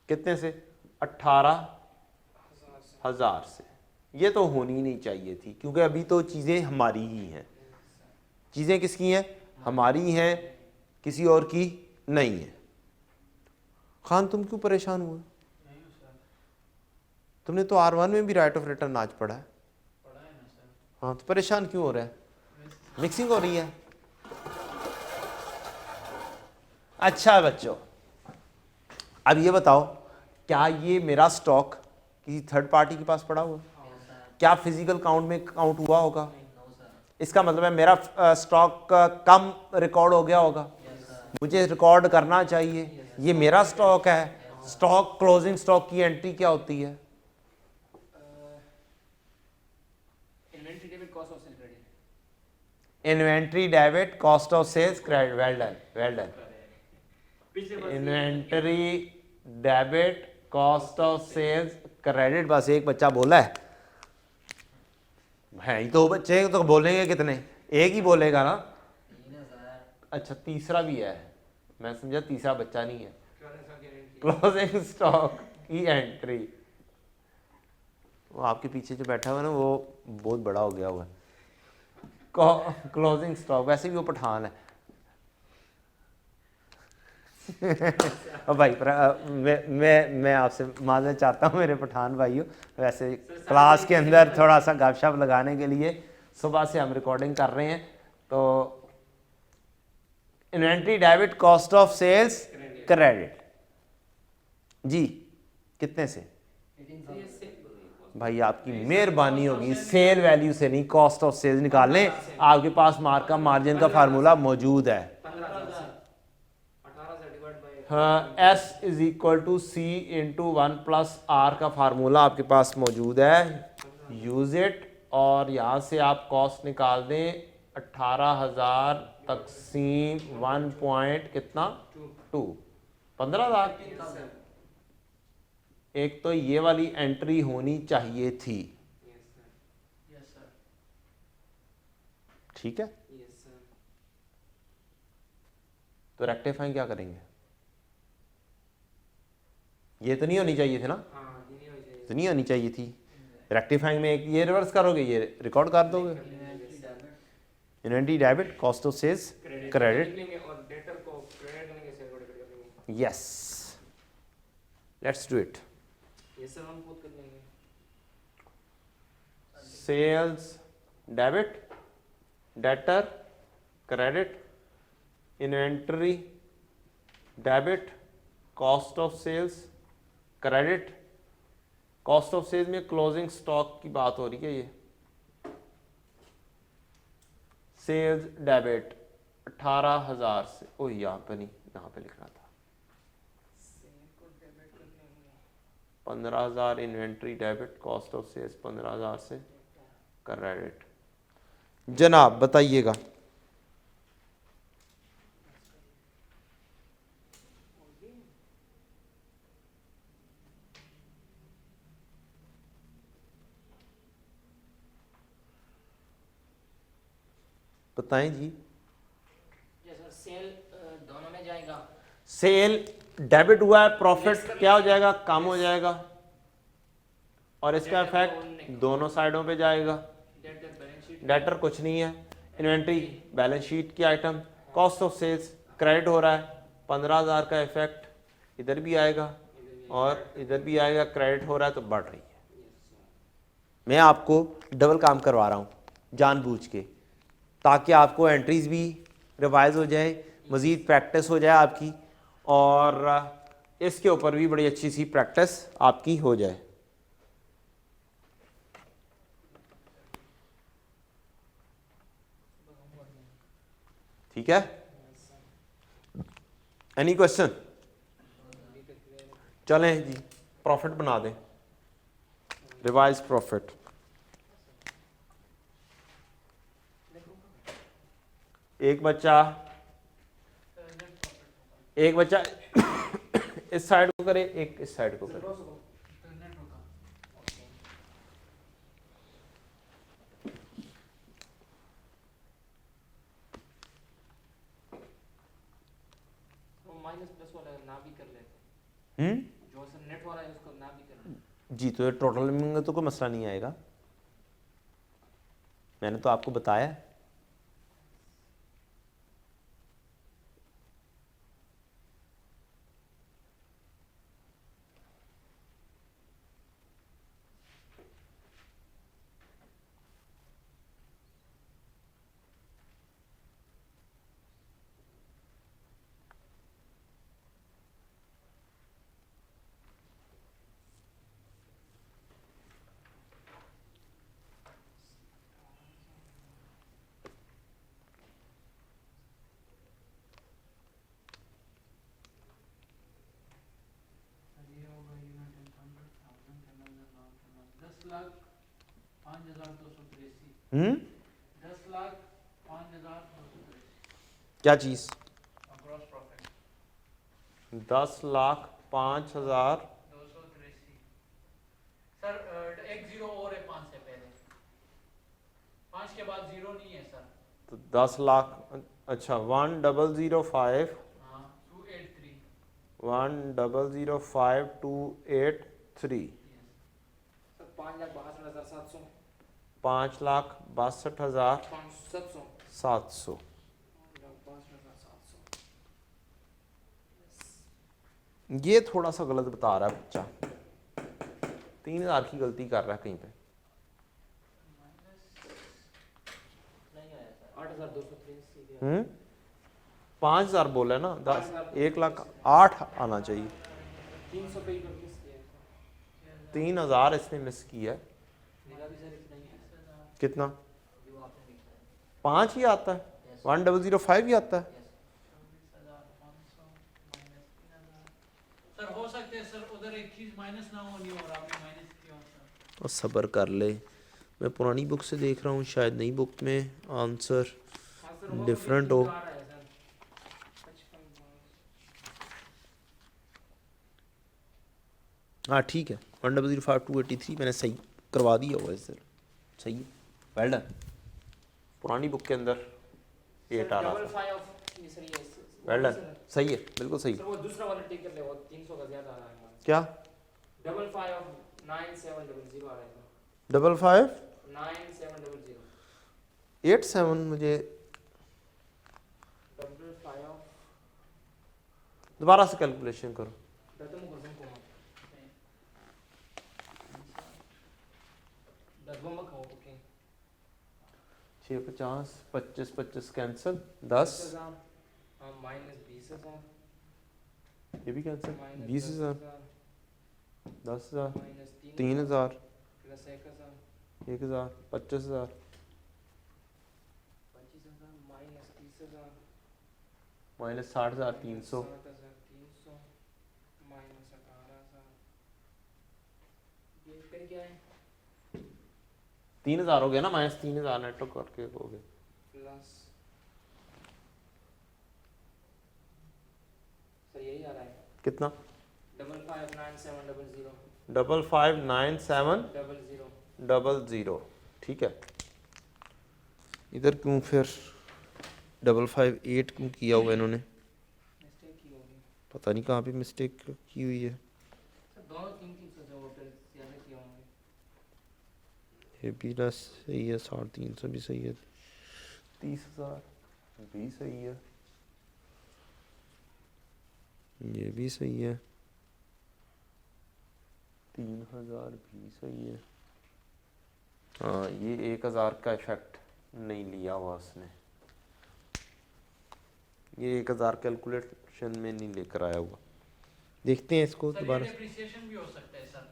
कितने से? 18,000 से। ये तो होनी नहीं चाहिए थी, क्योंकि अभी तो चीज़ें हमारी ही हैं। चीज़ें किसकी हैं? हमारी हैं, किसी और की नहीं है। खान, तुम क्यों परेशान हुए? तुमने तो R1 में भी राइट ऑफ रिटर्न आज पढ़ा है। हाँ, तो परेशान क्यों हो रहा है? मिक्सिंग हो रही है। अच्छा बच्चों, अब ये बताओ, क्या ये मेरा स्टॉक किसी थर्ड पार्टी के पास पड़ा हुआ? क्या फिजिकल काउंट में काउंट हुआ होगा? इसका मतलब है मेरा स्टॉक कम रिकॉर्ड हो गया होगा। मुझे रिकॉर्ड करना चाहिए, ये मेरा स्टॉक है। स्टॉक, क्लोजिंग स्टॉक की एंट्री क्या होती है? Inventory debit cost of sales credit. Well done, well done. Inventory debit cost of sales credit. बस एक बच्चा बोला है, ही तो बच्चे तो बोलेंगे कितने? एक ही बोलेगा ना। अच्छा, तीसरा भी है, मैं समझा तीसरा बच्चा नहीं है। क्लोजिंग स्टॉक की एंट्री। वो आपके पीछे जो बैठा हुआ है ना, वो बहुत बड़ा हो गया हुआ है। क्लोजिंग स्टॉक, वैसे भी वो पठान है। भाई मैं आपसे माजरत चाहता हूँ मेरे पठान भाइयों। वैसे क्लास के अंदर थोड़ा सा गपशप लगाने के लिए सुबह से हम रिकॉर्डिंग कर रहे हैं। तो inventory debit cost of sales credit जी, कितने से? भाई आपकी मेहरबानी होगी, सेल वैल्यू से नहीं, कॉस्ट ऑफ सेल्स निकाल लें। आपके पास मार्जिन का फार्मूला मौजूद है। हाँ, S is equal to C into 1+R का फार्मूला आपके पास मौजूद है, यूज इट। और यहाँ से आप कॉस्ट निकाल दें, 18,000 तकसीम 1 पॉइंट कितना? 2, 15,000। एक तो ये वाली एंट्री होनी चाहिए थी। ठीक है, तो रेक्टिफाइंग क्या करेंगे? ये तो नहीं होनी चाहिए थी ना, हाँ ये नहीं हो जाएगी। तो नहीं होनी चाहिए थी। रेक्टिफाइंग में एक ये रिवर्स करोगे, ये रिकॉर्ड कर दोगे। Inventory debit, cost of sales credit. लेंगे और डेटर को क्रेडिट करेंगे, सेल को डेबिट कर देंगे। Yes, let's do it. ये सब हम खुद कर लेंगे। Sales debit, debtor credit, inventory debit, cost of sales credit. Cost of sales में क्लोजिंग स्टॉक की बात हो रही है। ये सेल्स डेबिट 18,000 से, ओ यहाँ पे नहीं, यहाँ पे लिखना था। सेल को डेबिट कर लेंगे। 15,000 inventory debit, cost of sales 15,000 से क्रेडिट। जनाब बताइएगा। बताएं जी। जैसा सेल दोनों में जाएगा। सेल डेबिट हुआ है, प्रॉफिट क्या हो जाएगा, कम हो जाएगा, और इसका इफेक्ट दोनों साइडों पे जाएगा। Debtor balance sheet. डेटर कुछ नहीं है, इन्वेंट्री बैलेंस शीट की item, cost of sales credit हो रहा है, 15,000 का इफेक्ट इधर भी आएगा और इधर भी आएगा, क्रेडिट हो रहा है तो बढ़ रही है। मैं आपको डबल काम करवा रहा हूँ जानबूझ के, ताकि आपको एंट्रीज भी रिवाइज हो जाए, मज़ीद प्रैक्टिस हो जाए आपकी, और इसके ऊपर भी बड़ी अच्छी सी प्रैक्टिस आपकी हो जाए। ठीक है, एनी क्वेश्चन? चलें जी, प्रॉफिट बना दें, रिवाइज प्रॉफिट। एक बच्चा इस साइड को करे, एक इस साइड को करे। माइनस प्लस वाला ना भी कर लेते हैं। जो सर नेट वाला है उसको ना भी कर लेते जी, तो टोटल में तो कोई मसला नहीं आएगा, मैंने तो आपको बताया। ये होगा यूनिट इन 100,000 10 लाख 5,283। 10 लाख 5,283 क्या चीज़? Gross profit 10,05,000। 283। सर एक जीरो और है 5 से पहले, 5 के बाद जीरो नहीं है सर। तो 10 लाख, अच्छा 1,005 हाँ 283। 1,005,283। सर 5,62,700। 5,62,700। 700। ये थोड़ा सा गलत बता रहा है बच्चा, 3,000 की गलती कर रहा है कहीं पे। नहीं आया सर 8,283। 5,000 बोला है ना, 1,08,000 आना चाहिए। 300 पे ही कर मिस किया। 3,000 इसने मिस किया है। मेरा भी सर इतना ही है। कितना? जो आपने लिखा है 5 ही आता है, 1,005 ही आता है। 24,500 माइनस 3,000। सर हो सकते है सर उधर एक चीज माइनस ना होनी और आपने माइनस किया हो सर। और सब्र कर ले, मैं पुरानी बुक से देख रहा हूँ, शायद नई बुक में आंसर हाँ सर वो डिफरेंट तो हो। आ रहा है सर 55। हाँ ठीक है, 1,005,283 मैंने सही करवा दिया हुआ है सर, सही है, वेल डन। पुरानी बुक के अंदर 8 आ रहा था, 55 ये सर ये वेल डन, सही है, बिल्कुल सही। सर वो दूसरा वाला टिक कर ले, वो 300 का ज्यादा आ रहा है हमारे। क्या 559700 आ रहा है 55 9700 87 मुझे 55 दोबारा से कैलकुलेशन करो। दतम गुजम को दसवा में खाओ ओके 6 50 25 25 कैंसिल 10 हाँ माइनस 20,000 ये भी cancel minus 20,000 10,000 minus 3,000 plus 1,000 1,000 25,000 25,000 minus 30,000 minus 60,300 60,300 minus 18,000 ये फिर क्या है 3,000 हो गया ना, माइनस 3,000 नेटो करके हो गया। प्लस सर यही आ रहा है कितना 559700 559700। ठीक है, इधर क्यों फिर 558 क्यों किया हुआ इन्होंने, मिस्टेक की होगी पता नहीं कहाँ पे मिस्टेक की हुई है। सर दोनों 300 से होटल ज्यादा किए होंगे ये भी ना सही है, 350 भी सही है, 30,000 भी सही है, ये भी सही है, 3,000 भी सही है। हाँ, ये 1,000 का इफेक्ट नहीं लिया हुआ उसने, ये 1,000 कैलकुलेशन में नहीं लेकर आया हुआ। देखते हैं इसको सर ये दोबारा। डेप्रिसिएशन भी हो सकता है सर।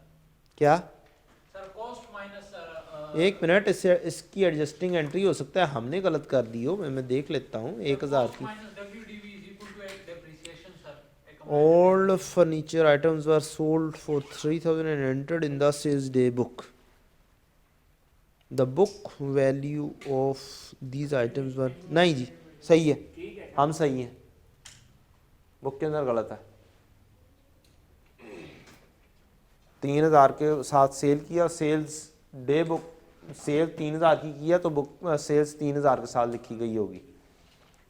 क्या सर कॉस्ट माइनस सर एक मिनट, इससे इसकी एडजस्टिंग एंट्री हो सकता है हमने गलत कर दी हो, मैं देख लेता हूँ। 1,000 की minus WDV is equal to depreciation sir. All furniture items were sold for 3,000 and entered in the sales day book. The book value of these items were नहीं जी, सही है, हम सही हैं, बुक के अंदर गलत है। 3,000 के साथ सेल किया, सेल्स डे बुक सेल 3,000 की किया तो बुक सेल्स 3,000 के साथ लिखी गई होगी।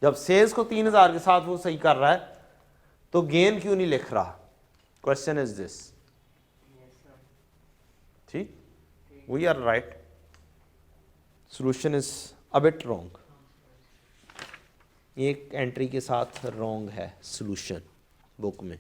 जब सेल्स को 3,000 के साथ वो सही कर रहा है तो गेन क्यों नहीं लिख रहा? Question is this. ठीक, we are right, solution is a bit wrong, एक एंट्री के साथ रॉन्ग है सोल्यूशन बुक में।